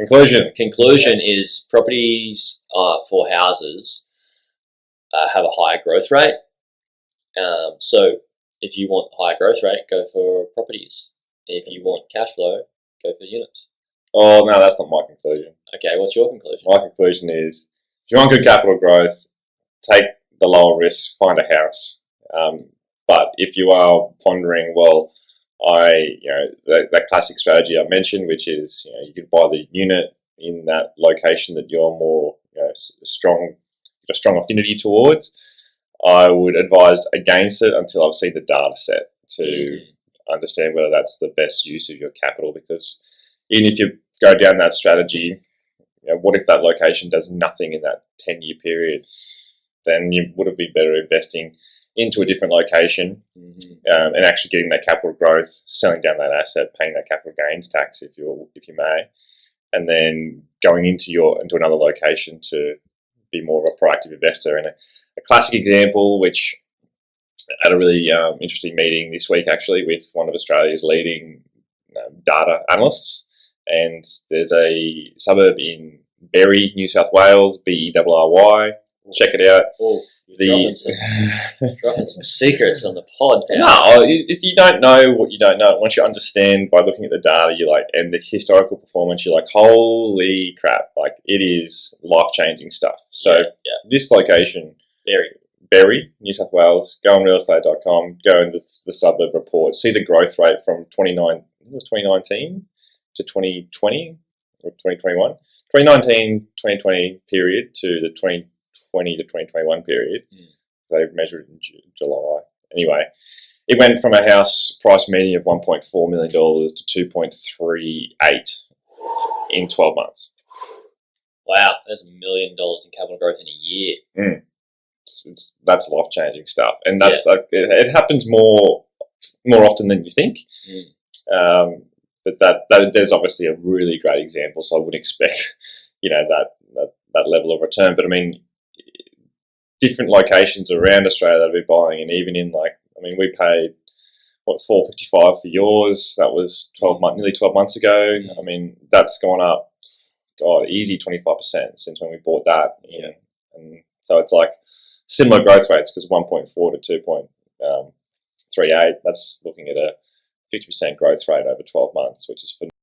Conclusion is properties for houses have a higher growth rate. So if you want higher growth rate, go for properties. If you want cash flow, go for units. Oh, no, that's not my conclusion. Okay, what's your conclusion? My conclusion is, if you want good capital growth, take the lower risk, find a house. But if you are pondering, well, that classic strategy I mentioned, which is, you can buy the unit in that location that you're more strong affinity towards, I would advise against it until I've seen the data set to understand whether that's the best use of your capital. Because even if you go down that strategy, what if that location does nothing in that 10-year period? Then you would have been better investing into a different location and actually getting that capital growth, selling down that asset, paying that capital gains tax if you may, and then going into another location to be more of a proactive investor. And a classic example, which had a really interesting meeting this week actually with one of Australia's leading data analysts, and there's a suburb in Berry, New South Wales, Berry. Check it out. Oh, dropping some secrets on the pod. No, you don't know what you don't know. Once you understand by looking at the data, and the historical performance, you're like, holy crap! Like, it is life-changing stuff. So this location, Berry, New South Wales. Go on realestate.com. Go into the suburb report. See the growth rate from 2019 to 2020 or 2021. 2019-2020 period to the 2020 to 2021 period. They've measured in July. Anyway, it went from a house price median of $1.4 million to 2.38 in 12 months. Wow, that's $1 million in capital growth in a year. That's life-changing stuff, and that's it happens more often than you think. But that there's obviously a really great example, so I wouldn't expect that level of return. But I mean, different locations around Australia that we're buying, and even in we paid $455 for yours. That was nearly 12 months ago. I mean, that's gone up, easy 25% since when we bought that. And so it's like similar growth rates, because 1.4 to 2.38. That's looking at a 50% growth rate over 12 months, which is phenomenal.